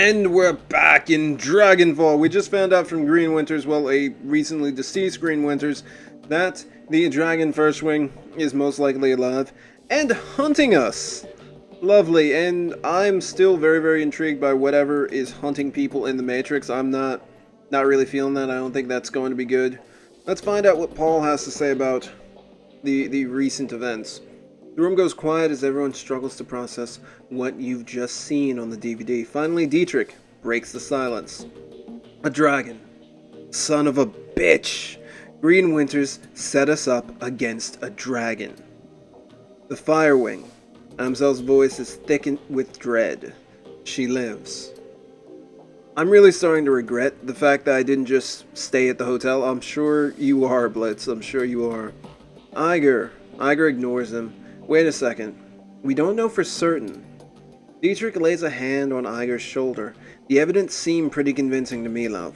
And we're back in Dragonfall. We just found out from Green Winters, well, a recently deceased Green Winters, that the Dragon Firstwing is most likely alive and hunting us. Lovely, and I'm still very, very intrigued by whatever is hunting people in the Matrix. I'm not really feeling that. I don't think that's going to be good. Let's find out what Paul has to say about the recent events. The room goes quiet as everyone struggles to process what you've just seen on the DVD. Finally, Dietrich breaks the silence. A dragon. Son of a bitch. Green Winters set us up against a dragon. The Firewing. Amzel's voice is thickened with dread. She lives. I'm really starting to regret the fact that I didn't just stay at the hotel. I'm sure you are, Blitz. I'm sure you are. Iger ignores him. Wait a second. We don't know for certain. Dietrich lays a hand on Iger's shoulder. The evidence seemed pretty convincing to me, love.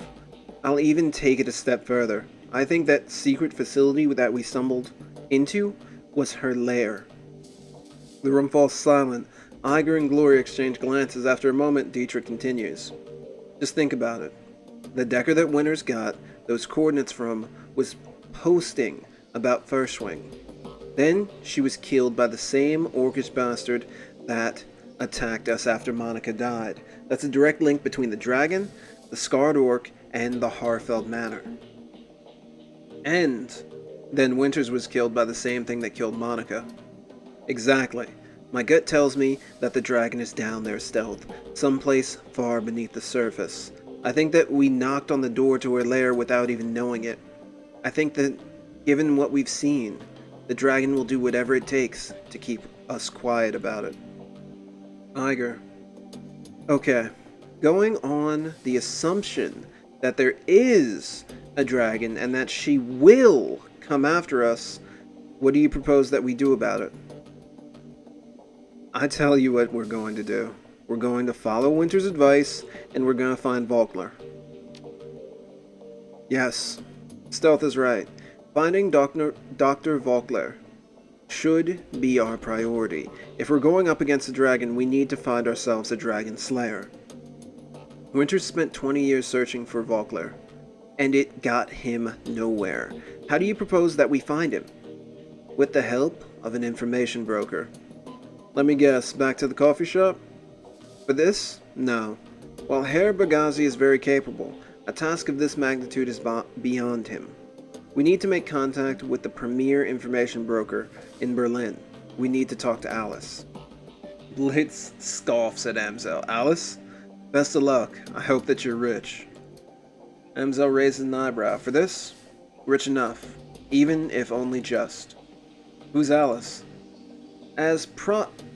I'll even take it a step further. I think that secret facility that we stumbled into was her lair. The room falls silent. Iger and Gloria exchange glances. After a moment, Dietrich continues. Just think about it. The Decker that Winters got those coordinates from was posting about Firstwing. Then she was killed by the same orcish bastard that attacked us after Monica died. That's a direct link between the dragon, the scarred orc, and the Harfeld Manor. And then Winters was killed by the same thing that killed Monica. Exactly. My gut tells me that the dragon is down there stealth, someplace far beneath the surface. I think that we knocked on the door to her lair without even knowing it. I think that, given what we've seen, the dragon will do whatever it takes to keep us quiet about it. Iger. Okay. Going on the assumption that there is a dragon and that she will come after us, what do you propose that we do about it? I tell you what we're going to do. We're going to follow Winter's advice, and we're going to find Volkler. Yes, Stealth is right. Finding Dr. Volkler should be our priority. If we're going up against a dragon, we need to find ourselves a dragon slayer. Winters spent 20 years searching for Volkler, and it got him nowhere. How do you propose that we find him? With the help of an information broker. Let me guess, back to the coffee shop? For this? No. While Herr Bagazi is very capable, a task of this magnitude is beyond him. We need to make contact with the premier information broker in Berlin. We need to talk to Alice. Blitz scoffs at Amzel. Alice? Best of luck. I hope that you're rich. Amzel raises an eyebrow. For this? Rich enough. Even if only just. Who's Alice? As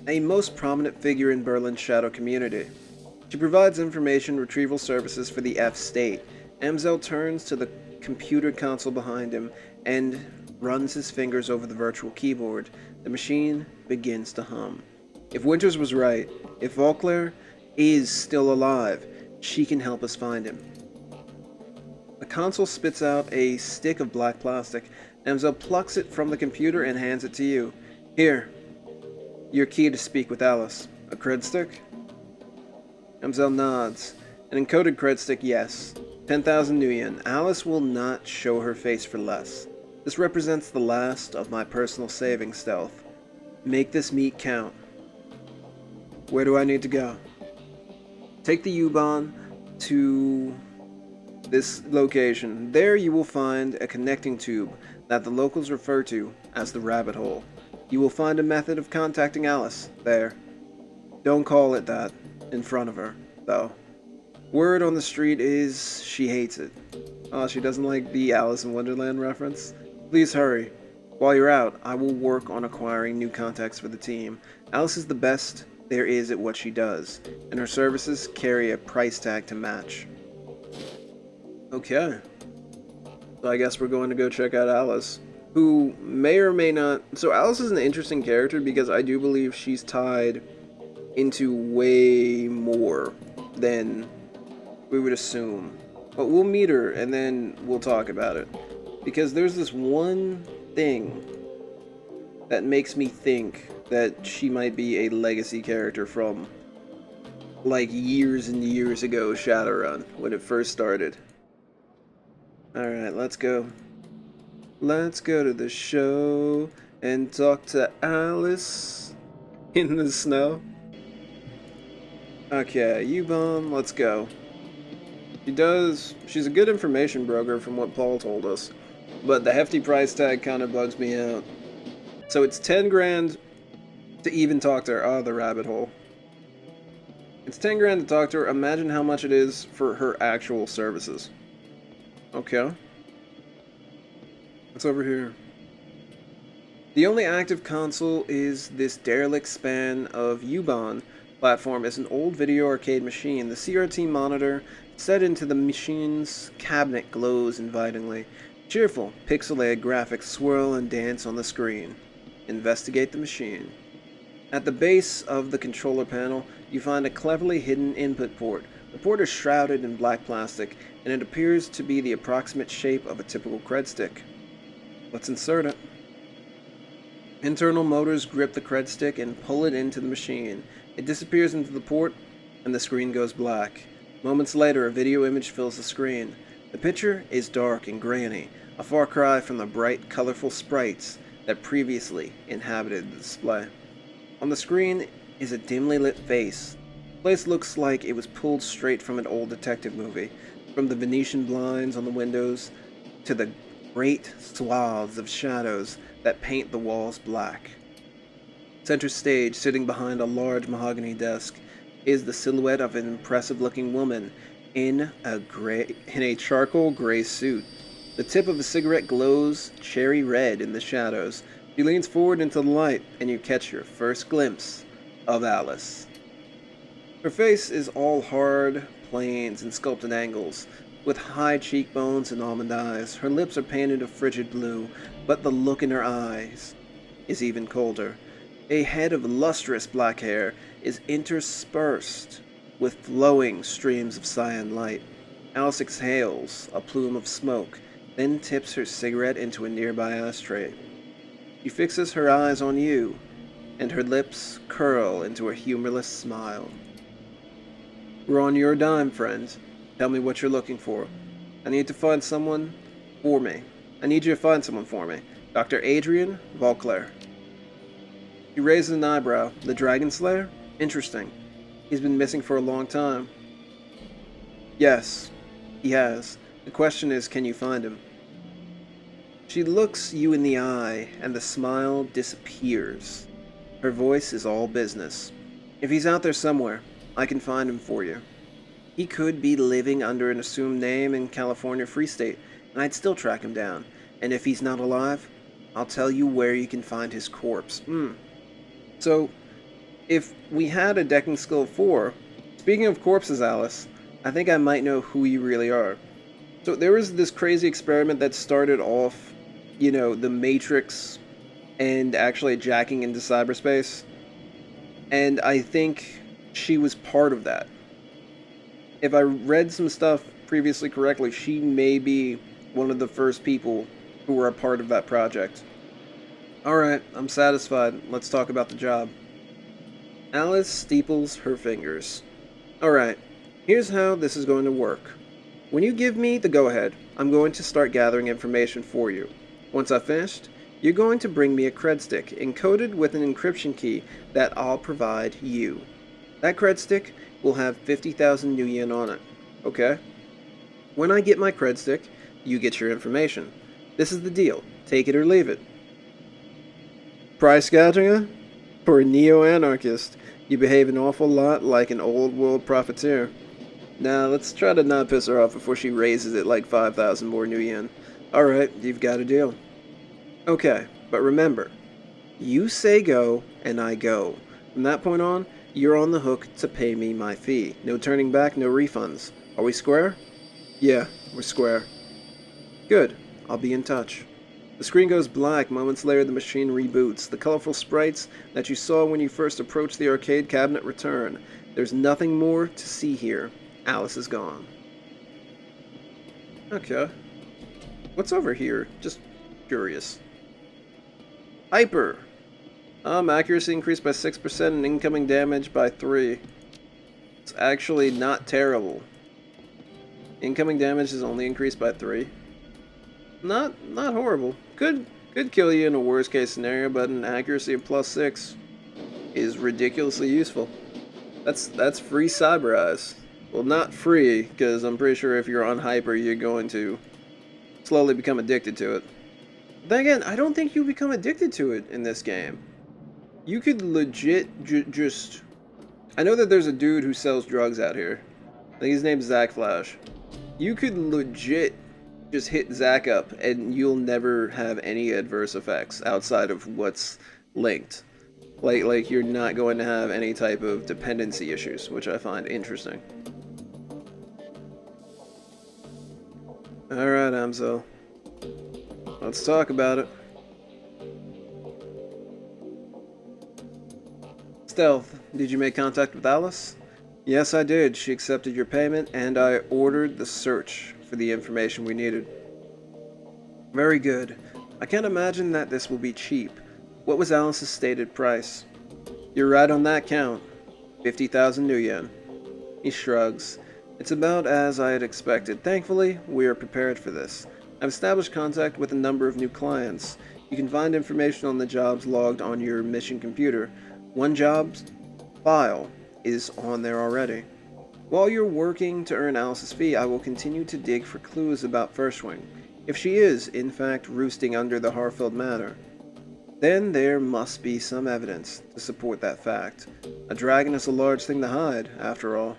a most prominent figure in Berlin's shadow community. She provides information retrieval services for the F-State. Amzel turns to the computer console behind him and runs his fingers over the virtual keyboard. The machine begins to hum. If Winters was right, if Volkler is still alive, she can help us find him. The console spits out a stick of black plastic. Amzel plucks it from the computer and hands it to you. Here. Your key to speak with Alice. A cred stick? Amzel nods. An encoded cred stick, yes. 10,000 nuyen. Alice will not show her face for less. This represents the last of my personal savings, Stealth. Make this meet count. Where do I need to go? Take the U-Bahn to this location. There you will find a connecting tube that the locals refer to as the rabbit hole. You will find a method of contacting Alice there. Don't call it that in front of her, though. Word on the street is she hates it. Oh, she doesn't like the Alice in Wonderland reference? Please hurry. While you're out, I will work on acquiring new contacts for the team. Alice is the best there is at what she does, and her services carry a price tag to match. Okay. So I guess we're going to go check out Alice. Who may or may not... So Alice is an interesting character because I do believe she's tied into way more than we would assume. But we'll meet her and then we'll talk about it. Because there's this one thing that makes me think that she might be a legacy character from like years and years ago Shadowrun when it first started. Alright, let's go. Let's go to the show and talk to Alice in the snow. Okay, U-Bomb, let's go. She's a good information broker from what Paul told us, but the hefty price tag kind of bugs me out. So it's 10 grand to even talk to her. Oh, the rabbit hole. It's 10 grand to talk to her. Imagine how much it is for her actual services. Okay. What's over here? The only active console is this derelict span of U-Bahn platform is an old video arcade machine. The CRT monitor set into the machine's cabinet glows invitingly. Cheerful, pixelated graphics swirl and dance on the screen. Investigate the machine. At the base of the controller panel, you find a cleverly hidden input port. The port is shrouded in black plastic, and it appears to be the approximate shape of a typical cred stick. Let's insert it. Internal motors grip the cred stick and pull it into the machine. It disappears into the port, and the screen goes black. Moments later, a video image fills the screen. The picture is dark and grainy, a far cry from the bright, colorful sprites that previously inhabited the display. On the screen is a dimly lit face. The place looks like it was pulled straight from an old detective movie, from the Venetian blinds on the windows to the great swaths of shadows that paint the walls black. Center stage, sitting behind a large mahogany desk, is the silhouette of an impressive-looking woman in a charcoal gray suit. The tip of a cigarette glows cherry red in the shadows. She leans forward into the light, and you catch your first glimpse of Alice. Her face is all hard planes and sculpted angles, with high cheekbones and almond eyes. Her lips are painted a frigid blue, but the look in her eyes is even colder. A head of lustrous black hair is interspersed with flowing streams of cyan light. Alice exhales a plume of smoke, then tips her cigarette into a nearby ashtray. She fixes her eyes on you, and her lips curl into a humorless smile. We're on your dime, friend. Tell me what you're looking for. I need to find someone for me. I need you to find someone for me. Dr. Adrian Vauclair. He raises an eyebrow. The Dragon Slayer? Interesting. He's been missing for a long time. Yes, he has. The question is, can you find him? She looks you in the eye, and the smile disappears. Her voice is all business. If he's out there somewhere, I can find him for you. He could be living under an assumed name in California Free State, and I'd still track him down. And if he's not alive, I'll tell you where you can find his corpse. So, if we had a decking skill 4, speaking of corpses, Alice, I think I might know who you really are. So there was this crazy experiment that started off, the Matrix and actually jacking into cyberspace. And I think she was part of that. If I read some stuff previously correctly, she may be one of the first people who were a part of that project. Alright, I'm satisfied. Let's talk about the job. Alice steeples her fingers. Alright, here's how this is going to work. When you give me the go-ahead, I'm going to start gathering information for you. Once I've finished, you're going to bring me a cred stick encoded with an encryption key that I'll provide you. That cred stick will have 50,000 new yen on it. Okay? When I get my cred stick, you get your information. This is the deal. Take it or leave it. Price gouging her? For a neo-anarchist, you behave an awful lot like an old-world profiteer. Now, let's try to not piss her off before she raises it like 5,000 more new yen. Alright, you've got a deal. Okay, but remember, you say go, and I go. From that point on, you're on the hook to pay me my fee. No turning back, no refunds. Are we square? Yeah, we're square. Good. I'll be in touch. The screen goes black. Moments later, the machine reboots. The colorful sprites that you saw when you first approached the arcade cabinet return. There's nothing more to see here. Alice is gone. Okay. What's over here? Just curious. Hyper. Accuracy increased by 6% and incoming damage by 3. It's actually not terrible. Incoming damage is only increased by 3. Not horrible. Could kill you in a worst case scenario, but an accuracy of +6 is ridiculously useful. That's free Cyber Eyes. Well, not free, because I'm pretty sure if you're on Hyper, you're going to slowly become addicted to it. Then again, I don't think you become addicted to it in this game. You could legit just... I know that there's a dude who sells drugs out here. I think his name's Zach Flash. You could legit just hit Zach up and you'll never have any adverse effects outside of what's linked. Like you're not going to have any type of dependency issues, which I find interesting. Alright, Amzel. Let's talk about it. Stealth, did you make contact with Alice? Yes, I did. She accepted your payment, and I ordered the search for the information we needed. Very good. I can't imagine that this will be cheap. What was Alice's stated price? You're right on that count. 50,000 new yen. He shrugs. It's about as I had expected. Thankfully, we are prepared for this. I've established contact with a number of new clients. You can find information on the jobs logged on your mission computer. One job's file is on there already. While you're working to earn Alice's fee, I will continue to dig for clues about Firstwing. If she is, in fact, roosting under the Harfield Manor, then there must be some evidence to support that fact. A dragon is a large thing to hide, after all.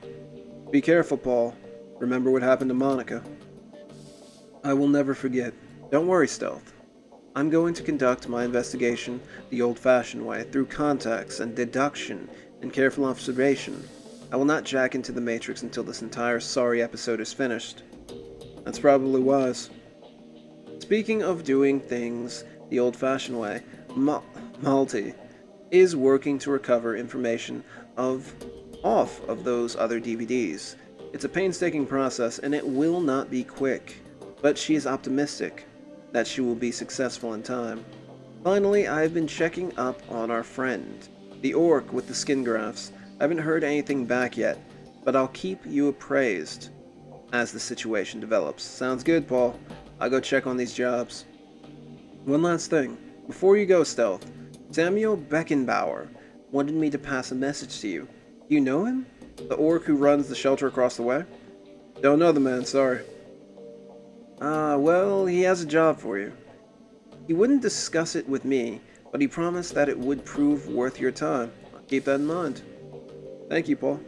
Be careful, Paul. Remember what happened to Monica. I will never forget. Don't worry, Stealth. I'm going to conduct my investigation the old-fashioned way, through contacts and deduction and careful observation. I will not jack into the Matrix until this entire sorry episode is finished. That's probably wise. Speaking of doing things the old-fashioned way, Malty is working to recover information off of those other DVDs. It's a painstaking process, and it will not be quick, but she is optimistic that she will be successful in time. Finally, I have been checking up on our friend, the orc with the skin grafts. I haven't heard anything back yet, but I'll keep you appraised as the situation develops. Sounds good, Paul. I'll go check on these jobs. One last thing. Before you go, Stealth, Samuel Beckenbauer wanted me to pass a message to you. You know him? The orc who runs the shelter across the way? Don't know the man, sorry. Well, he has a job for you. He wouldn't discuss it with me, but he promised that it would prove worth your time. I'll keep that in mind. Thank you, Paul.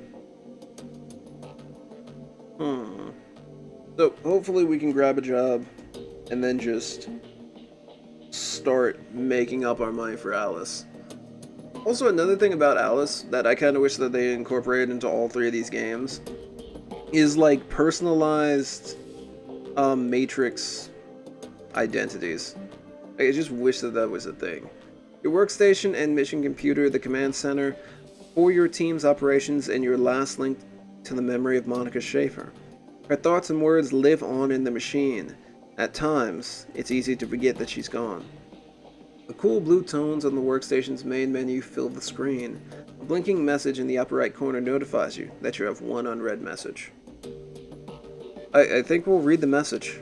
So, hopefully we can grab a job and then just start making up our money for Alice. Also, another thing about Alice that I kind of wish that they incorporated into all 3 of these games is like personalized Matrix identities. I just wish that that was a thing. Your workstation and mission computer, the command center for your team's operations, and your last link to the memory of Monica Schaefer. Her thoughts and words live on in the machine. At times, it's easy to forget that she's gone. The cool blue tones on the workstation's main menu fill the screen. A blinking message in the upper right corner notifies you that you have one unread message. I think we'll read the message.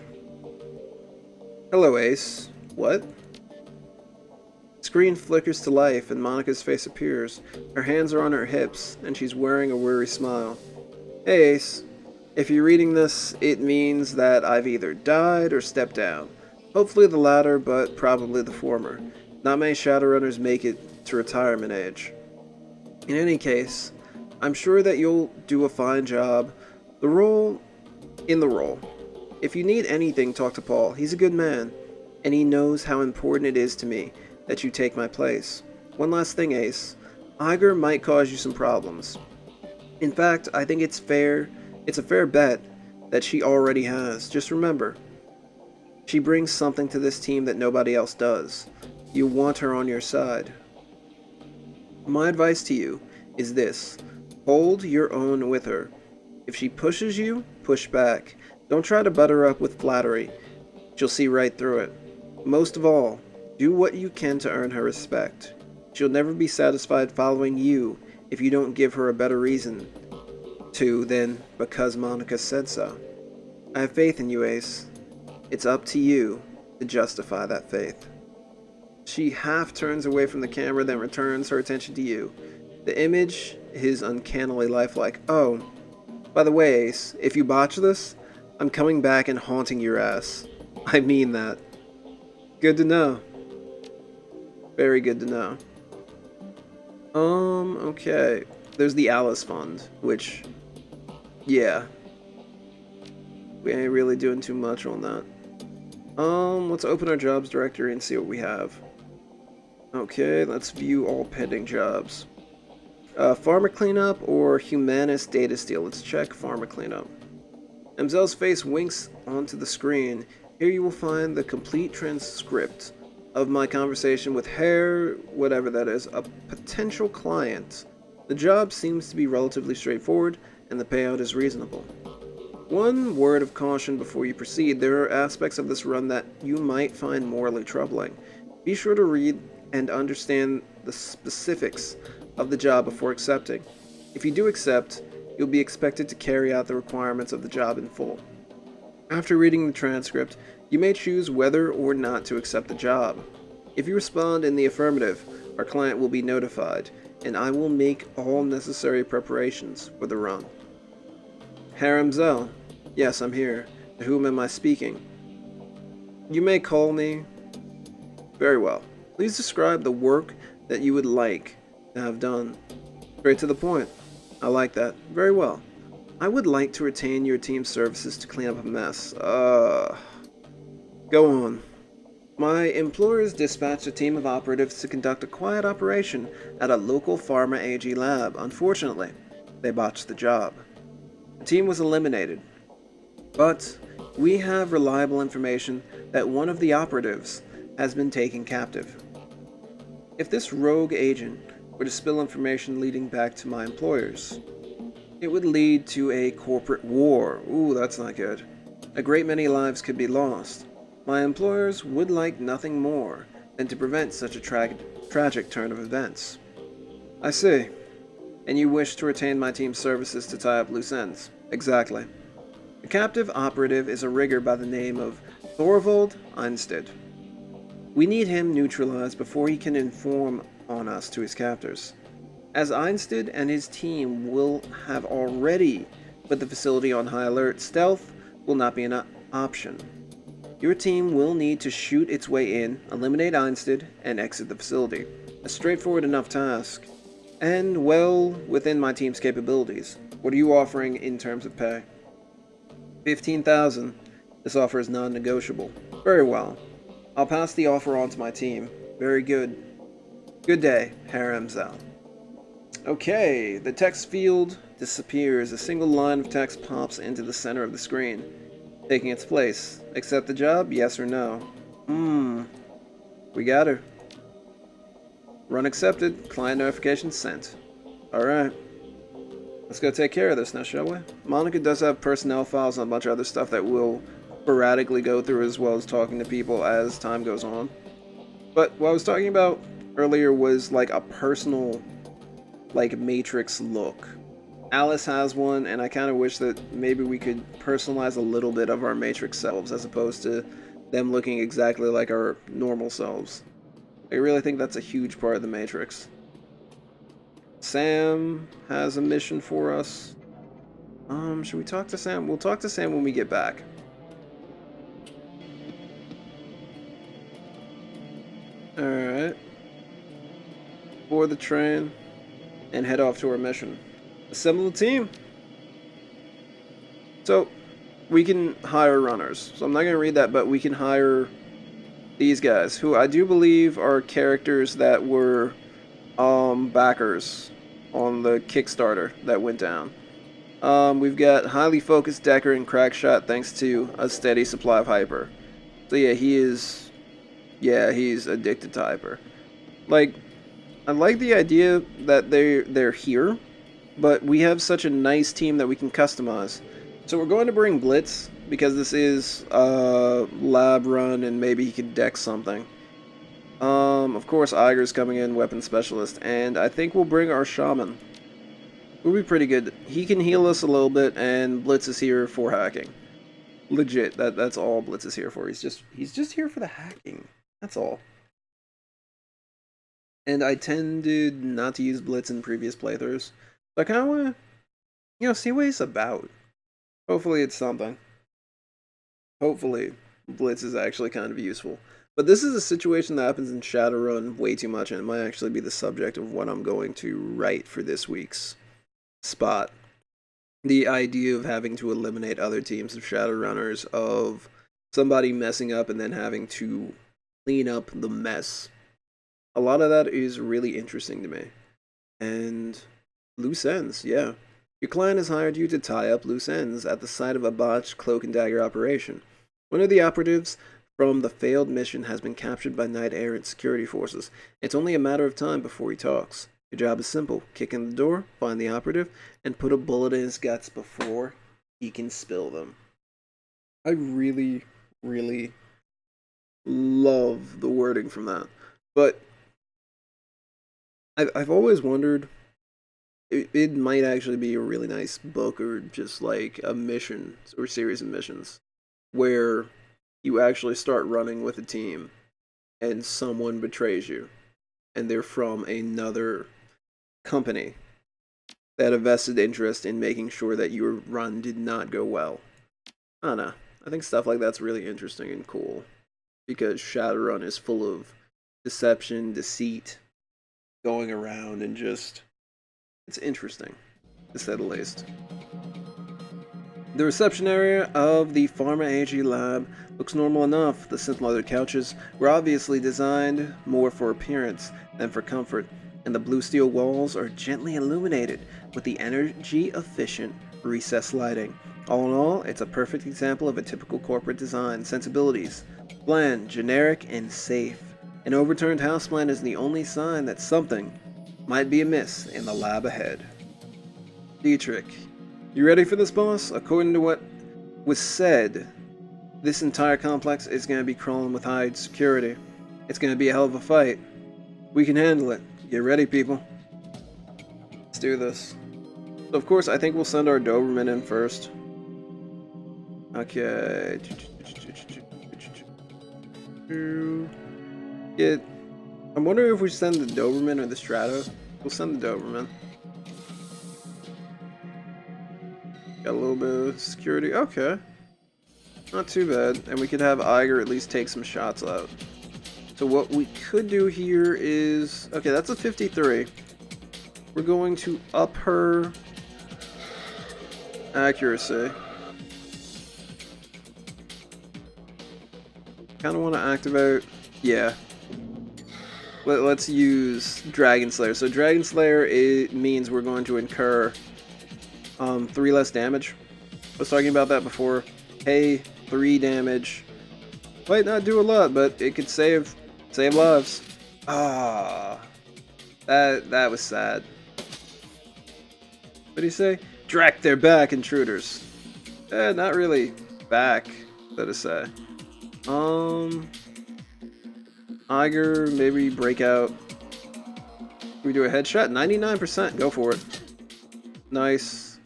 Hello, Ace. What? Screen flickers to life and Monica's face appears. Her hands are on her hips, and she's wearing a weary smile. Hey, Ace. If you're reading this, it means that I've either died or stepped down. Hopefully the latter, but probably the former. Not many Shadowrunners make it to retirement age. In any case, I'm sure that you'll do a fine job. The role. If you need anything, talk to Paul. He's a good man, and he knows how important it is to me that you take my place. One last thing, Ace. Iger might cause you some problems. In fact, I think it's a fair bet that she already has. Just remember, she brings something to this team that nobody else does. You want her on your side. My advice to you is this. Hold your own with her. If she pushes you, push back. Don't try to butter her up with flattery. She'll see right through it. Most of all, do what you can to earn her respect. She'll never be satisfied following you if you don't give her a better reason 2, then because Monica said so. I have faith in you, Ace. It's up to you to justify that faith. She half turns away from the camera, then returns her attention to you. The image is uncannily lifelike. Oh, by the way, Ace, if you botch this, I'm coming back and haunting your ass. I mean that. Good to know. Very good to know. Okay. There's the Alice Fund, which, yeah. We ain't really doing too much on that. Let's open our jobs directory and see what we have. Okay, let's view all pending jobs. Farmer cleanup or Humanist data steal? Let's check farmer cleanup. Amzel's face winks onto the screen. Here you will find the complete transcript of my conversation with Hare, whatever that is, a potential client. The job seems to be relatively straightforward, and the payout is reasonable. One word of caution before you proceed: there are aspects of this run that you might find morally troubling. Be sure to read and understand the specifics of the job before accepting. If you do accept, you'll be expected to carry out the requirements of the job in full. After reading the transcript, you may choose whether or not to accept the job. If you respond in the affirmative, our client will be notified, and I will make all necessary preparations for the run. Herr Amzel. Yes, I'm here. To whom am I speaking? You may call me. Very well. Please describe the work that you would like to have done. Straight to the point. I like that. Very well. I would like to retain your team's services to clean up a mess. Go on. My employers dispatched a team of operatives to conduct a quiet operation at a local pharma AG lab. Unfortunately, they botched the job. The team was eliminated. But we have reliable information that one of the operatives has been taken captive. If this rogue agent were to spill information leading back to my employers, it would lead to a corporate war. Ooh, that's not good. A great many lives could be lost. My employers would like nothing more than to prevent such a tragic turn of events. I see. And you wish to retain my team's services to tie up loose ends? Exactly. The captive operative is a rigger by the name of Thorvald Einstead. We need him neutralized before he can inform on us to his captors. As Einstead and his team will have already put the facility on high alert, stealth will not be an option. Your team will need to shoot its way in, eliminate Einstead, and exit the facility. A straightforward enough task, and well within my team's capabilities. What are you offering in terms of pay? 15,000. This offer is non-negotiable. Very well. I'll pass the offer on to my team. Very good. Good day, Herr Amzel. Okay, the text field disappears. A single line of text pops into the center of the screen, taking its place. Accept the job? Yes or no? We got her. Run accepted. Client notification sent. Alright. Let's go take care of this now, shall we? Monica does have personnel files and a bunch of other stuff that we'll sporadically go through, as well as talking to people as time goes on. But what I was talking about earlier was like a personal, like, Matrix look. Alice has one, and I kind of wish that maybe we could personalize a little bit of our Matrix selves as opposed to them looking exactly like our normal selves. I really think that's a huge part of the Matrix. Sam has a mission for us. Should we talk to Sam? We'll talk to Sam when we get back. Alright. Board the train and head off to our mission. Assemble the team. So, we can hire runners. So I'm not going to read that, but we can hire these guys, who I do believe are characters that were backers on the Kickstarter that went down. We've got highly focused Decker and Crackshot thanks to a steady supply of Hyper. So yeah, he's addicted to Hyper. Like, I like the idea that they're here, but we have such a nice team that we can customize. So we're going to bring Blitz, because this is a lab run and maybe he could deck something. Of course, Iger's coming in, weapon specialist, and I think we'll bring our shaman. We'll be pretty good. He can heal us a little bit, and Blitz is here for hacking. Legit, that's all Blitz is here for. He's just here for the hacking. That's all. And I tended not to use Blitz in previous playthroughs. So I kind of want to, see what he's about. Hopefully it's something. Hopefully Blitz is actually kind of useful. But this is a situation that happens in Shadowrun way too much, and it might actually be the subject of what I'm going to write for this week's spot. The idea of having to eliminate other teams of Shadowrunners, of somebody messing up and then having to clean up the mess. A lot of that is really interesting to me. And loose ends, yeah. Your client has hired you to tie up loose ends at the site of a botched cloak and dagger operation. One of the operatives from the failed mission has been captured by Knight Errant security forces. It's only a matter of time before he talks. Your job is simple. Kick in the door, find the operative, and put a bullet in his guts before he can spill them. I really, really love the wording from that. But I've always wondered, it might actually be a really nice book or just like a mission or series of missions where you actually start running with a team and someone betrays you and they're from another company that had a vested interest in making sure that your run did not go well. I don't know. I think stuff like that's really interesting and cool because Shadowrun is full of deception, deceit, going around, and just, it's interesting, to say the least. The reception area of the Pharma AG lab looks normal enough. The synth leather couches were obviously designed more for appearance than for comfort, and the blue steel walls are gently illuminated with the energy-efficient recessed lighting. All in all, it's a perfect example of a typical corporate design sensibilities. Bland, generic, and safe. An overturned houseplant is the only sign that something might be amiss in the lab ahead. Dietrich, you ready for this, boss? According to what was said, this entire complex is going to be crawling with high security. It's going to be a hell of a fight. We can handle it. Get ready, people. Let's do this. So, of course, I think we'll send our Doberman in first. Okay. I'm wondering if we send the Doberman or the Strato. We'll send the Doberman. Got a little bit of security. Okay. Not too bad. And we could have Iger at least take some shots out. So what we could do here is... Okay, that's a 53. We're going to up her accuracy. Kind of want to activate... Yeah. Let's use Dragon Slayer. So Dragon Slayer, it means we're going to incur 3 less damage. I was talking about that before. Hey, 3 damage. Might not do a lot, but it could save lives. Ah, that was sad. What did he say? Drac their back, intruders. Not really back, so to say. Iger, maybe break out. Can we do a headshot? 99%, go for it. Nice.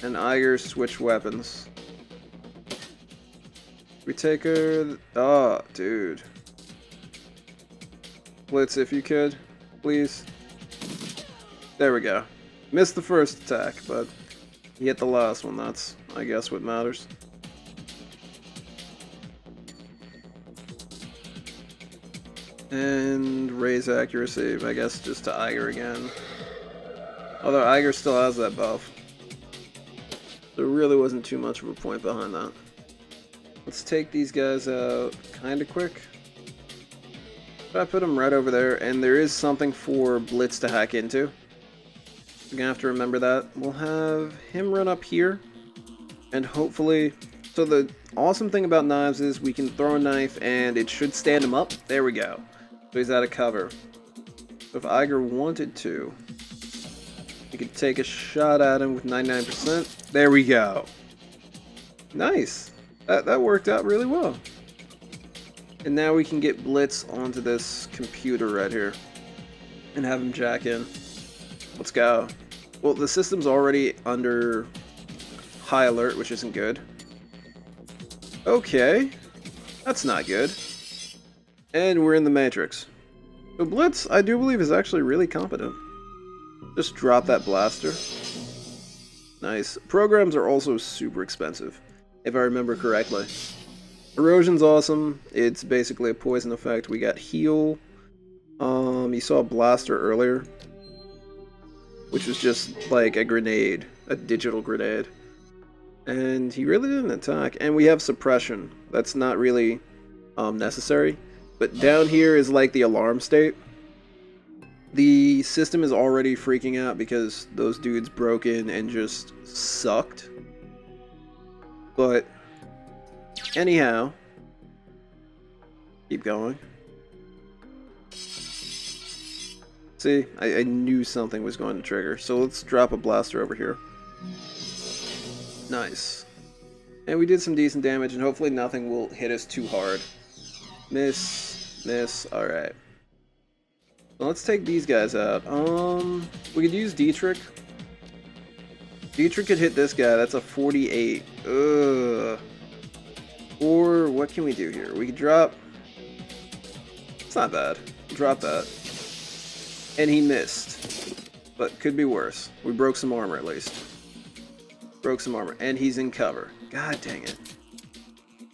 And Iger switch weapons. We take her. Oh, dude. Blitz, if you could, please. There we go. Missed the first attack, but he hit the last one. That's, I guess, what matters. And raise accuracy, I guess, just to Iger again. Although Iger still has that buff. There really wasn't too much of a point behind that. Let's take these guys out kinda quick. I put them right over there, and there is something for Blitz to hack into. We're gonna have to remember that. We'll have him run up here, and hopefully... So the awesome thing about knives is we can throw a knife, and it should stand him up. There we go. So he's out of cover. So if Iger wanted to, he could take a shot at him with 99%. There we go. Nice. That worked out really well. And now we can get Blitz onto this computer right here and have him jack in. Let's go. Well, the system's already under high alert, which isn't good. Okay. That's not good. And we're in the Matrix. So Blitz, I do believe, is actually really competent. Just drop that blaster. Nice. Programs are also super expensive, if I remember correctly. Erosion's awesome. It's basically a poison effect. We got heal. You saw a blaster earlier, which was just like a grenade, a digital grenade. And he really didn't attack. And we have suppression. That's not really necessary. But down here is like the alarm state. The system is already freaking out because those dudes broke in and just sucked. But anyhow, keep going. See, I knew something was going to trigger. So let's drop a blaster over here. Nice. And we did some decent damage, and hopefully nothing will hit us too hard. Miss, miss, alright. So let's take these guys out. We could use Dietrich. Dietrich could hit this guy, that's a 48. Ugh. Or, what can we do here? We could drop... It's not bad. Drop that. And he missed. But could be worse. We broke some armor at least. Broke some armor. And he's in cover. God dang it.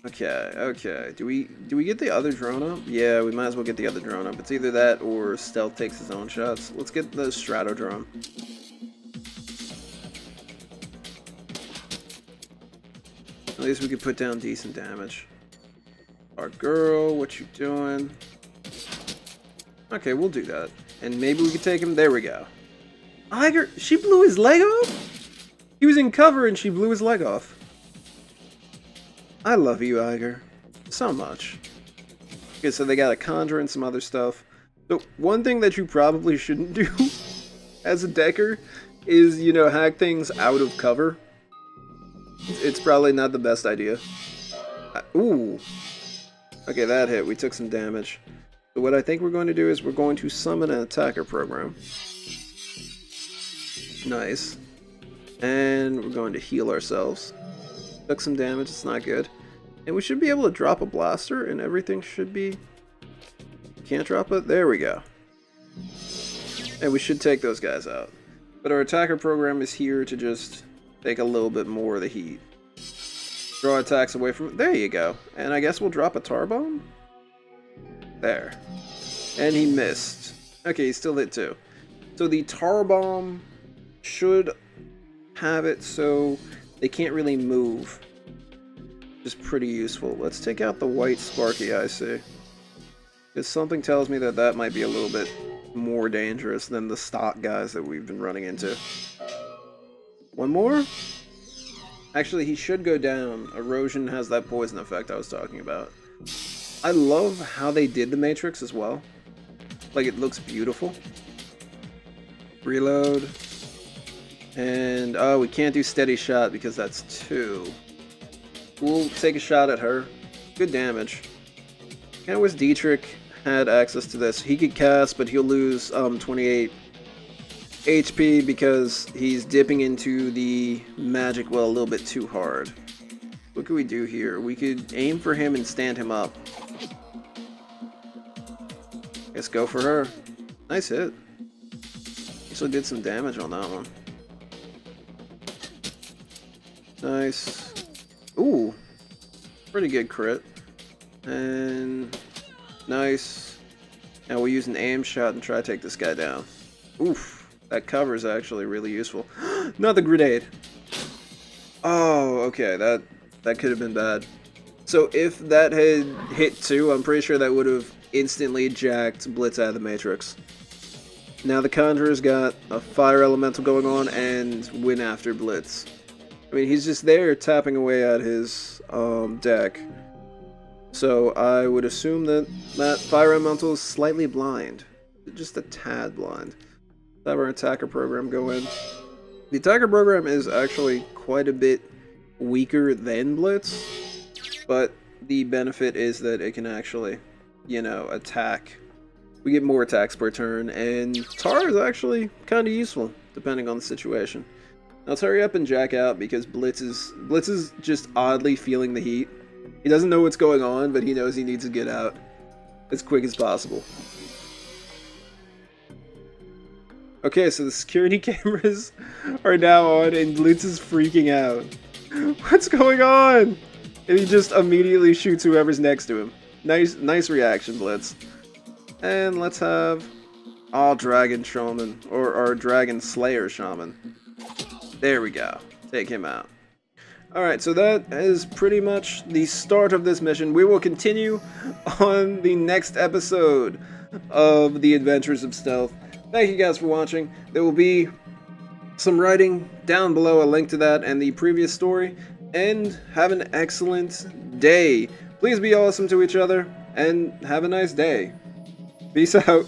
Okay, okay. Do we get the other drone up? Yeah, we might as well get the other drone up. It's either that or Stealth takes his own shots. Let's get the Strato drone. At least we could put down decent damage. Our girl, what you doing? Okay, we'll do that. And maybe we could take him. There we go. Iger, she blew his leg off? He was in cover and she blew his leg off. I love you, Iger. So much. Okay, so they got a conjure and some other stuff. So, one thing that you probably shouldn't do as a decker is, you know, hack things out of cover. It's probably not the best idea. Ooh. Okay, that hit. We took some damage. So what I think we're going to do is we're going to summon an attacker program. Nice. And we're going to heal ourselves. Took some damage, it's not good. And we should be able to drop a blaster and everything should be... Can't drop it? There we go. And we should take those guys out. But our attacker program is here to just take a little bit more of the heat. Draw attacks away from it. There you go. And I guess we'll drop a tar bomb? There. And he missed. Okay, he still hit too. So the tar bomb should have it so they can't really move. Which is pretty useful. Let's take out the white Sparky IC. Because something tells me that that might be a little bit more dangerous than the stock guys that we've been running into. One more? Actually, he should go down. Erosion has that poison effect I was talking about. I love how they did the Matrix as well. Like, it looks beautiful. Reload. And, oh, we can't do steady shot because that's 2. We'll take a shot at her. Good damage. Kind of wish Dietrich had access to this. He could cast, but he'll lose 28 HP because he's dipping into the magic well a little bit too hard. What could we do here? We could aim for him and stand him up. Let's go for her. Nice hit. Also did some damage on that one. Nice. Ooh. Pretty good crit. And nice. Now we'll use an aim shot and try to take this guy down. Oof. That cover is actually really useful. Not the grenade. Oh, okay. That could have been bad. So if that had hit 2, I'm pretty sure that would have instantly jacked Blitz out of the Matrix. Now the Conjurer's got a fire elemental going on and win after Blitz. I mean, he's just there tapping away at his deck. So I would assume that that fire elemental is slightly blind. Just a tad blind. Let's have our attacker program go in. The attacker program is actually quite a bit weaker than Blitz. But the benefit is that it can actually, you know, attack. We get more attacks per turn, and Tar is actually kind of useful, depending on the situation. Now let's hurry up and jack out because Blitz is just oddly feeling the heat. He doesn't know what's going on, but he knows he needs to get out as quick as possible. Okay, so the security cameras are now on and Blitz is freaking out. What's going on? And he just immediately shoots whoever's next to him. Nice reaction, Blitz. And let's have our Dragon Shaman, or our Dragon Slayer Shaman. There we go. Take him out. Alright, so that is pretty much the start of this mission. We will continue on the next episode of The Adventures of Stealth. Thank you guys for watching. There will be some writing down below, a link to that and the previous story. And have an excellent day. Please be awesome to each other, and have a nice day. Peace out.